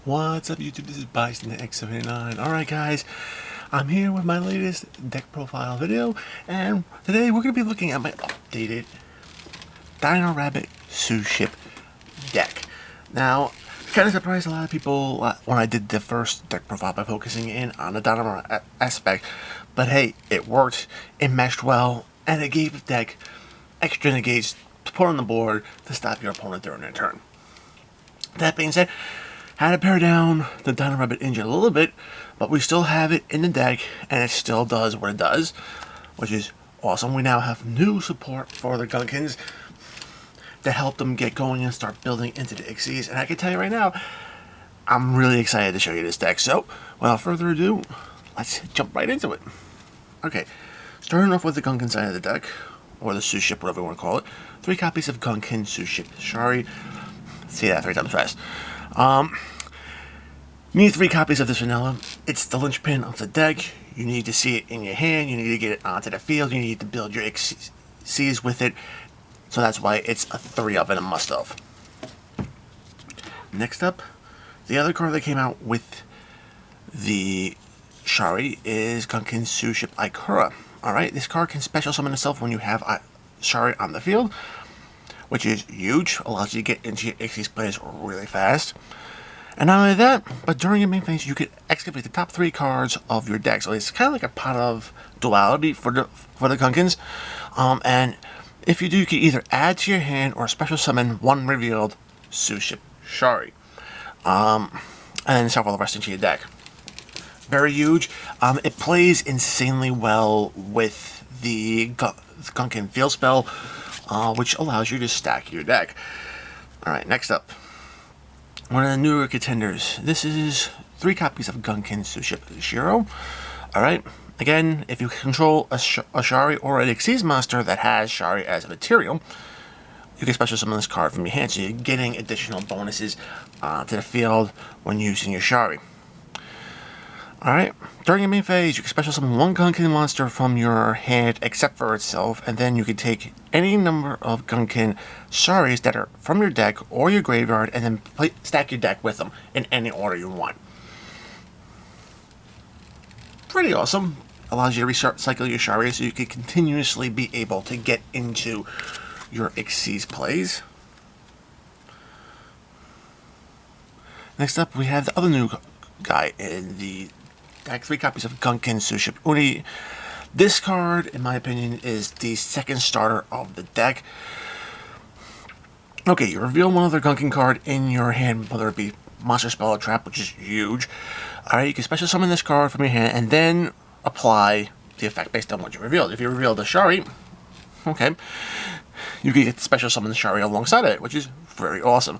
What's up YouTube, this is Bison X79. Alright guys, I'm here with my latest deck profile video, and today we're going to be looking at my updated Dino Rabbit Suship deck. Now, kind of surprised a lot of people when I did the first deck profile by focusing in on the Dino aspect, but hey, it worked, it meshed well, and it gave the deck extra negates to put on the board to stop your opponent during their turn. That being said, had to pare down the Dino Rabbit engine a little bit, but we still have it in the deck, and it still does what it does, which is awesome. We now have new support for the Gunkins to help them get going and start building into the Ixies, and I can tell you right now, I'm really excited to show you this deck. So, without further ado, let's jump right into it. Okay, starting off with the Gunkin side of the deck, or the Suship, whatever you want to call it. 3 copies of Gunkin Suship Shari. Say that 3 times fast. You need 3 copies of this vanilla. It's the linchpin of the deck. You need to see it in your hand. You need to get it onto the field. You need to build your Xyz with it. So that's why it's a 3 of and a must of. Next up, the other card that came out with the Shari is Gunkin Suship Ikura. Alright, this card can special summon itself when you have Shari on the field, which is huge. Allows you to get into your Xyz plays really fast. And not only that, but during your main phase, you can excavate the top 3 cards of your deck. So it's kind of like a pot of duality for the Gunkins. And if you do, you can either add to your hand or special summon 1 revealed Suship Shari. And then shuffle the rest into your deck. Very huge. It plays insanely well with the Gunkin field spell, which allows you to stack your deck. Alright, next up, one of the newer contenders. This is 3 copies of Gunkin Suship Shiro. Alright, again, if you control a Shari or an Xyz monster that has Shari as a material, you can special summon this card from your hand, so you're getting additional bonuses to the field when using your Shari. Alright, during your main phase, you can special summon 1 Gunkin monster from your hand except for itself, and then you can take any number of Gunkin Sharis that are from your deck or your graveyard, and then stack your deck with them in any order you want. Pretty awesome. Allows you to recycle your Shari so you can continuously be able to get into your Xyz plays. Next up, we have the other new guy in the deck, 3 copies of Gunkin Suship Uni. This card, in my opinion, is the second starter of the deck. Okay, you reveal one other Gunkin card in your hand, whether it be monster, spell, or trap, which is huge. Alright, you can special summon this card from your hand and then apply the effect based on what you revealed. If you revealed a Shari, okay, you can get special summon the Shari alongside of it, which is very awesome.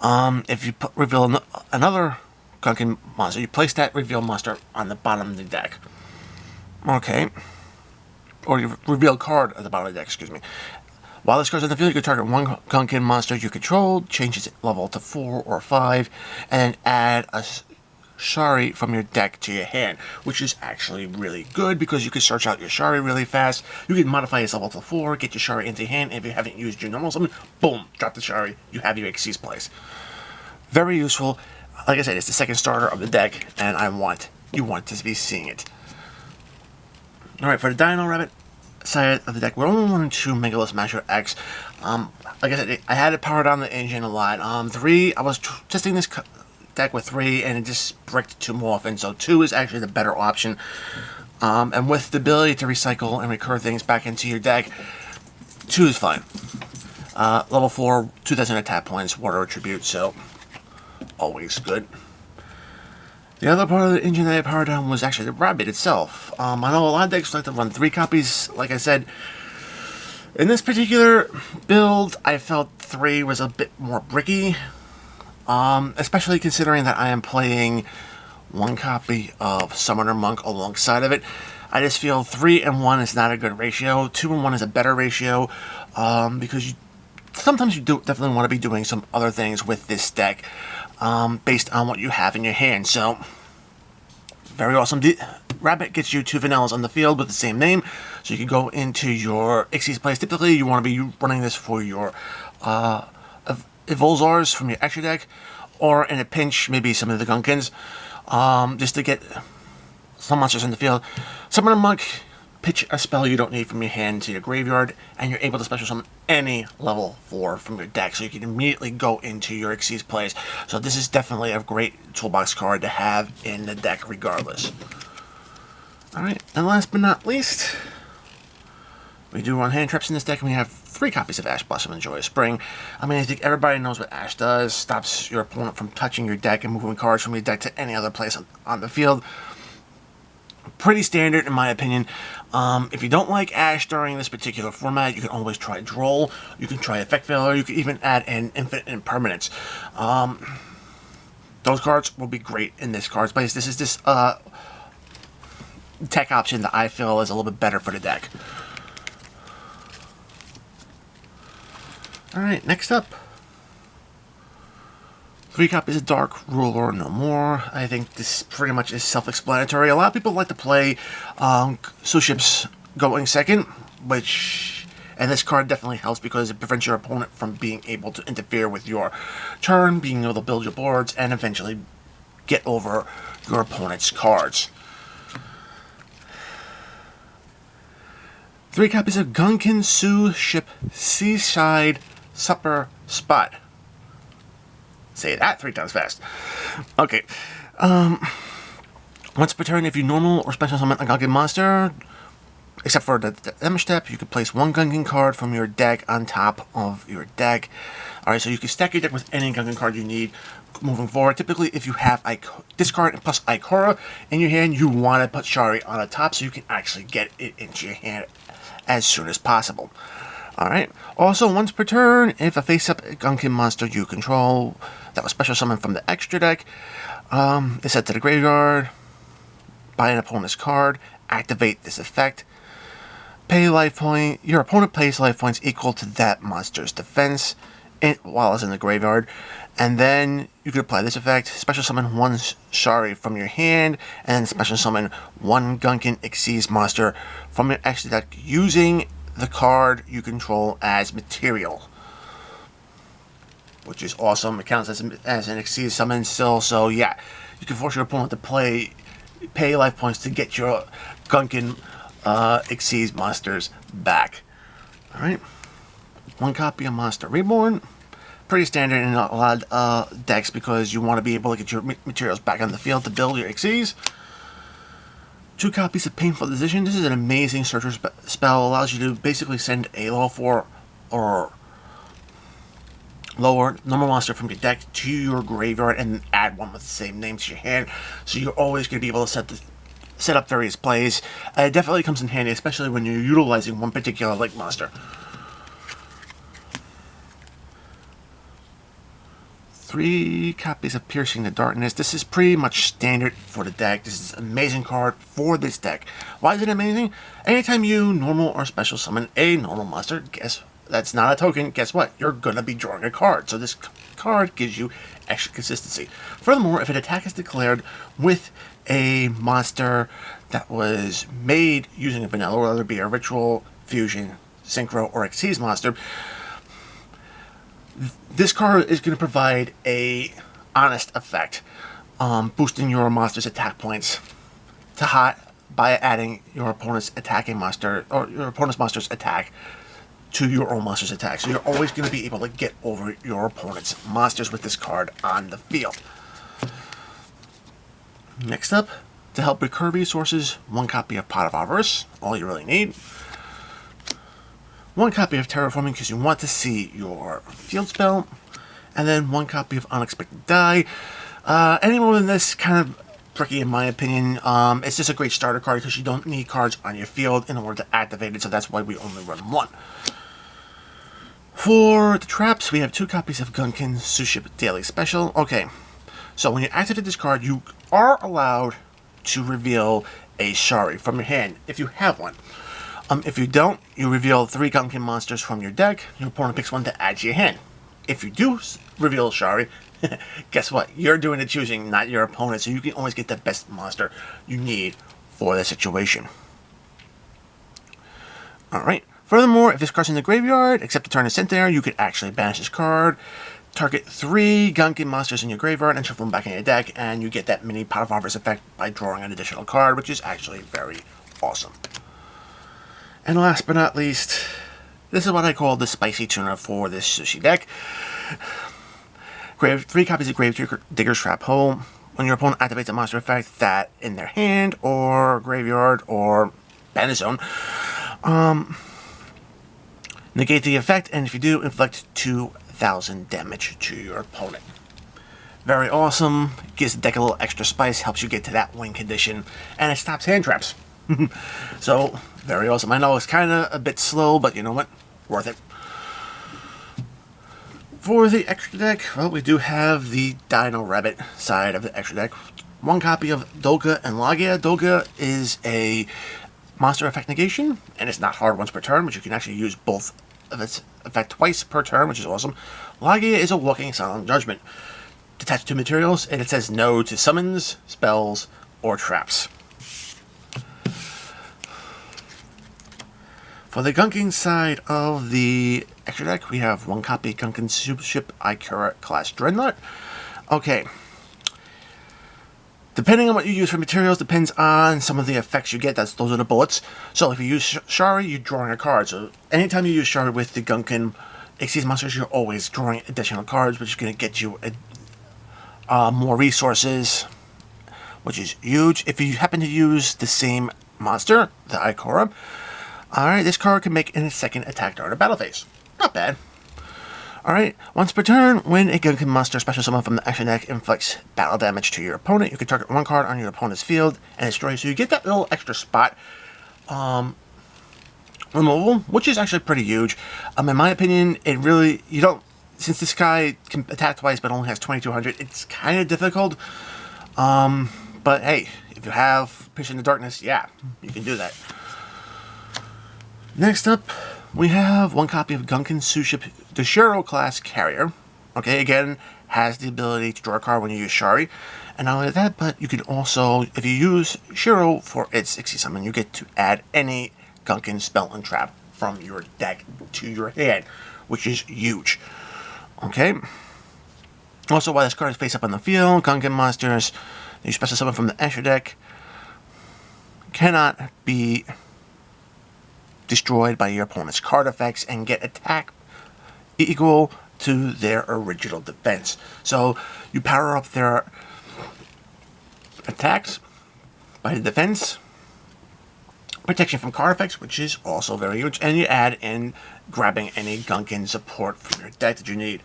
If you reveal another Gunkin monster, you place that reveal monster on the bottom of the deck. Okay. Or you reveal card at the bottom of the deck, excuse me. While this card's in the field, you can target 1 Gunkin monster you control, change its level to 4 or 5, and then add a Shari from your deck to your hand, which is actually really good because you can search out your Shari really fast. You can modify its level to 4, get your Shari into your hand, and if you haven't used your normal summon, boom, drop the Shari, you have your Xyz place. Very useful. Like I said, it's the second starter of the deck, and you want to be seeing it. Alright, for the Dino Rabbit side of the deck, we're only running 2 Megalith Smasher X. Like I said, I had to power down the engine a lot. 3, I was testing this deck with 3, and it just bricked too often, so 2 is actually the better option. And with the ability to recycle and recur things back into your deck, 2 is fine. Level 4, 2,000 attack points, water attribute, so always good. The other part of the engine that I powered down was actually the Rabbit itself. I know a lot of decks like to run 3 copies, like I said. In this particular build, I felt 3 was a bit more bricky. Especially considering that I am playing 1 copy of Summoner Monk alongside of it. I just feel 3 and 1 is not a good ratio. 2 and 1 is a better ratio, because sometimes you definitely want to be doing some other things with this deck, based on what you have in your hand. So, very awesome. Rabbit gets you 2 vanillas on the field with the same name, so you can go into your Xyz plays. Typically, you want to be running this for your Evolzars from your extra deck, or in a pinch, maybe some of the Gunkins, just to get some monsters in the field. Summon a monk, pitch a spell you don't need from your hand to your graveyard, and you're able to special summon any level 4 from your deck, so you can immediately go into your Xyz plays. So this is definitely a great toolbox card to have in the deck regardless. Alright, and last but not least, we do run hand traps in this deck, and we have 3 copies of Ash Blossom and Joyous Spring. I mean, I think everybody knows what Ash does. Stops your opponent from touching your deck and moving cards from your deck to any other place on the field. Pretty standard in my opinion. If you don't like Ash during this particular format, you can always try Droll. You can try Effect Failure. You can even add in Infinite Impermanence. Those cards will be great in this card's place. This is this tech option that I feel is a little bit better for the deck. Alright, next up. 3 copies of Dark Ruler No More. I think this pretty much is self-explanatory. A lot of people like to play Suship's going second, and this card definitely helps because it prevents your opponent from being able to interfere with your turn, being able to build your boards, and eventually get over your opponent's cards. 3 copies of Gunkin Suship Seaside Supper Spot. Say that 3 times fast. Okay. Once per turn, if you normal or special summon a Gunkin monster, except for the damage step, you can place 1 Gunkin card from your deck on top of your deck. Alright, so you can stack your deck with any Gunkin card you need moving forward. Typically, if you have this card plus Ikora in your hand, you want to put Shari on the top so you can actually get it into your hand as soon as possible. Alright, also once per turn, if a face-up Gunkin monster you control that was special summoned from the extra deck is sent to the graveyard, buy an opponent's card, activate this effect, pay life point, your opponent pays life points equal to that monster's defense while it's in the graveyard, and then you can apply this effect, special summon 1 Shari from your hand, and then special summon 1 Gunkin Xyz monster from your extra deck using the card you control as material, which is awesome. It counts as an Xyz summon still, so yeah, you can force your opponent to pay life points to get your Gunkin Xyz monsters back. Alright, 1 copy of Monster Reborn. Pretty standard in a lot of decks because you want to be able to get your materials back on the field to build your Xyz. 2 copies of Painful Decision. This is an amazing searcher spell. Allows you to basically send a level 4 or lower normal monster from your deck to your graveyard and add 1 with the same name to your hand. So you're always going to be able to set up various plays. It definitely comes in handy, especially when you're utilizing 1 particular lake monster. 3 copies of Piercing the Darkness. This is pretty much standard for the deck. This is an amazing card for this deck. Why is it amazing? Anytime you normal or special summon a normal monster, that's not a token, guess what? You're going to be drawing a card. So this card gives you extra consistency. Furthermore, if an attack is declared with a monster that was made using a vanilla, whether it be a Ritual, Fusion, Synchro, or Xyz monster, this card is going to provide a honest effect, boosting your monster's attack points by adding your opponent's attacking monster or your opponent's monster's attack to your own monster's attack. So you're always going to be able to get over your opponent's monsters with this card on the field. Next up, to help recur resources, 1 copy of Pot of Avarice, all you really need. 1 copy of Terraforming because you want to see your field spell, and then 1 copy of Unexpected Die. Any more than this, kind of tricky in my opinion. It's just a great starter card because you don't need cards on your field in order to activate it, so that's why we only run 1. For the traps, we have 2 copies of Gunkin Suship Daily Special. Okay, so when you activate this card, you are allowed to reveal a Shari from your hand if you have one. If you don't, you reveal 3 Gunkin monsters from your deck. Your opponent picks 1 to add to your hand. If you do reveal Shari, guess what? You're doing the choosing, not your opponent, so you can always get the best monster you need for the situation. Alright. Furthermore, if this card's in the graveyard, except the turn is sent there, you could actually banish this card target 3 Gunkin monsters in your graveyard and shuffle them back in your deck, and you get that mini Pot of Harvest effect by drawing an additional card, which is actually very awesome. And last but not least, this is what I call the spicy tuna for this sushi deck. 3 copies of Grave Digger's Trap Hole. When your opponent activates a monster effect that in their hand or graveyard or Bandit Zone, negate the effect, and if you do, inflict 2,000 damage to your opponent. Very awesome. Gives the deck a little extra spice, helps you get to that win condition, and it stops hand traps. So, very awesome. I know it's kind of a bit slow, but you know what? Worth it. For the extra deck, well, we do have the Dino Rabbit side of the extra deck. 1 copy of Dolga and Lagia. Dolga is a monster effect negation, and it's not hard once per turn, but you can actually use both of its effect twice per turn, which is awesome. Lagia is a walking silent judgment. Attached to materials, and it says no to summons, spells, or traps. For the Gunkin side of the extra deck, we have 1 copy Gunkin Suship Ikura class Dreadnought. Okay. Depending on what you use for materials, depends on some of the effects you get. Those are the bullets. So if you use Shari, you're drawing a card. So anytime you use Shari with the Gunkin Xyz monsters, you're always drawing additional cards, which is going to get you more resources, which is huge. If you happen to use the same monster, the Ikura, alright, this card can make a second attack during a battle phase. Not bad. Alright, once per turn, when a Gunkin monster special summon from the action deck inflicts battle damage to your opponent, you can target 1 card on your opponent's field and destroy it. So you get that little extra spot removal, which is actually pretty huge. In my opinion, it really, you don't, since this guy can attack twice but only has 2200, it's kind of difficult. But hey, if you have Pierce in the Darkness, yeah, you can do that. Next up, we have 1 copy of Gunkin Suship Dino class Carrier. Okay, again, has the ability to draw a card when you use Shari. And not only that, but you can also, if you use Shiro for its Xyz summon, you get to add any Gunkin spell and trap from your deck to your hand, which is huge. Okay. Also, while this card is face up on the field, Gunkin monsters you special summon from the extra deck cannot be destroyed by your opponent's card effects and get attack equal to their original defense. So you power up their attacks by the defense, protection from card effects, which is also very huge, and you add in grabbing any Gunkin support from your deck that you need.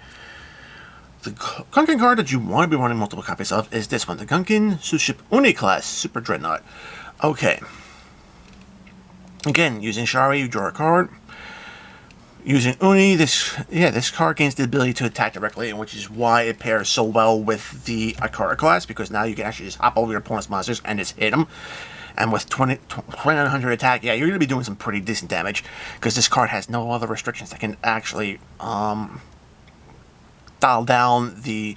The Gunkin card that you want to be running multiple copies of is this one, the Gunkin Suship Uni class Super Dreadnought. Okay. Again, using Shari, you draw a card. Using Uni, this card gains the ability to attack directly, which is why it pairs so well with the Ikura class, because now you can actually just hop over your opponent's monsters and just hit them. And with 2900 attack, yeah, you're going to be doing some pretty decent damage, because this card has no other restrictions that can actually dial down the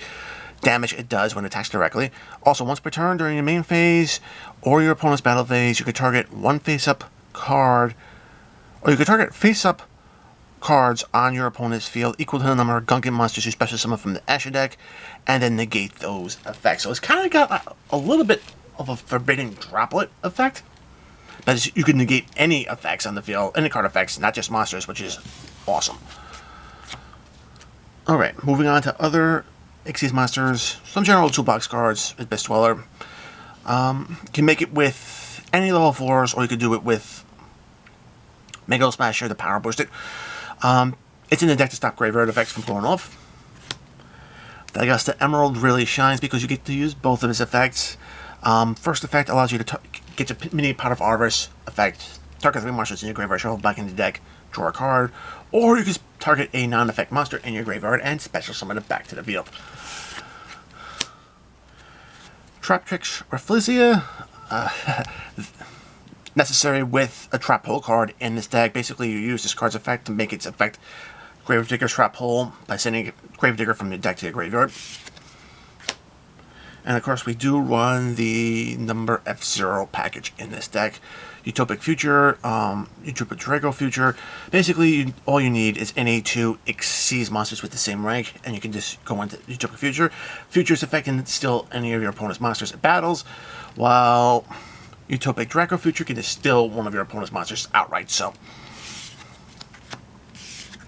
damage it does when it attacks directly. Also, once per turn during your main phase or your opponent's battle phase, you can target 1 face-up card, or you can target face-up cards on your opponent's field equal to the number of Gunkin monsters you special summon from the Asher deck, and then negate those effects. So it's kind of got a little bit of a forbidden droplet effect, but you can negate any effects on the field, any card effects, not just monsters, which is awesome. Alright, moving on to other Xyz monsters. Some general toolbox cards with Best Dweller. Can make it with any level 4s, or you could do it with Mega Smasher, the power boosted. It's in the deck to stop graveyard effects from going off. The Augusta Emerald really shines because you get to use both of its effects. First effect allows you to get your mini Pot of Harvest effect. Target 3 monsters in your graveyard, shuffle back in the deck, draw a card. Or you can target a non-effect monster in your graveyard and special summon it back to the field. Traptrix Rafflesia. Necessary with a Trap Hole card in this deck. Basically, you use this card's effect to make its effect Gravedigger's Trap Hole by sending Gravedigger from your deck to your graveyard. And of course, we do run the number F0 package in this deck. Utopic Future, Utopic Draco Future. Basically, all you need is any two Xyz monsters with the same rank, and you can just go into Utopic Future. Future's effect can steal any of your opponent's monsters at battles, while Utopic Draco Future can just steal one of your opponent's monsters outright, so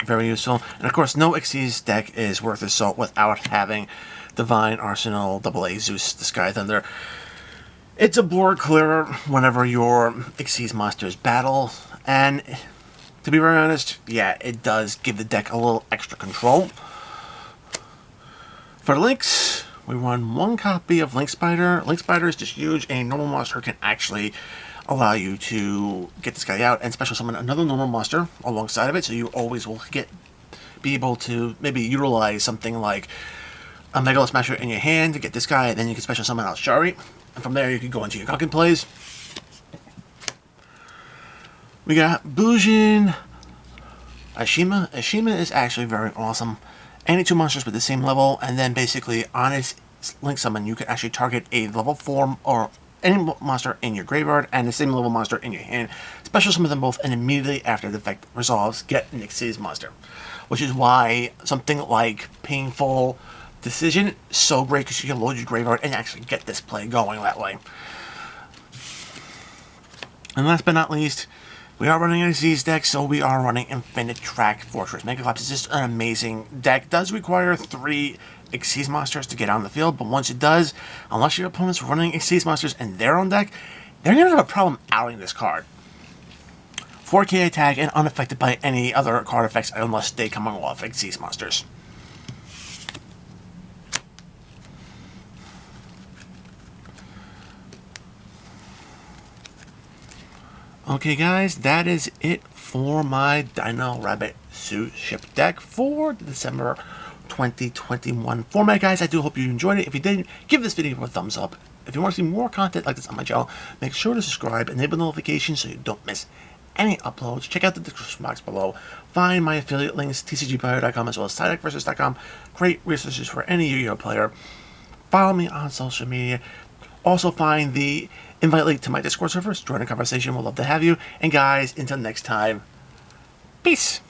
very useful. And of course, no Xyz deck is worth the salt without having Divine Arsenal, AA Zeus, the Sky Thunder. It's a board clearer whenever your Xyz monsters battle, and to be very honest, yeah, it does give the deck a little extra control. For links, we run one copy of Link Spider. Link Spider is just huge. A normal monster can actually allow you to get this guy out and special summon another normal monster alongside of it, so you always will be able to maybe utilize something like a Megalo Smasher in your hand to get this guy, and then you can special summon out Shari, and from there you can go into your Gunkin plays. We got Bujin Ashima. Ashima is actually very awesome. Any two monsters with the same level, and then basically on its Link Summon, you can actually target a level 4 or any monster in your graveyard and the same level monster in your hand. Special summon them both, and immediately after the effect resolves, get an Xyz monster. Which is why something like Painful Decision is so great, because you can load your graveyard and actually get this play going that way. And last but not least, we are running an Xyz deck, so we are running Infinite Track Fortress. Megaclops is just an amazing deck. It does require 3 Xyz monsters to get on the field, but once it does, unless your opponent's running Xyz monsters in their own deck, they're going to have a problem outing this card. 4K attack and unaffected by any other card effects unless they come off Xyz monsters. Okay guys, that is it for my Dino Rabbit Suship deck for the December 2021 format, guys. I do hope you enjoyed it. If you did, give this video a thumbs up. If you want to see more content like this on my channel, make sure to subscribe, enable notifications so you don't miss any uploads. Check out the description box below. Find my affiliate links, tcgplayer.com as well as sidedeckversus.com. Great resources for any Yu-Gi-Oh player. Follow me on social media. Also find the invite link to my Discord servers. Join the conversation. We'll love to have you. And guys, until next time, peace.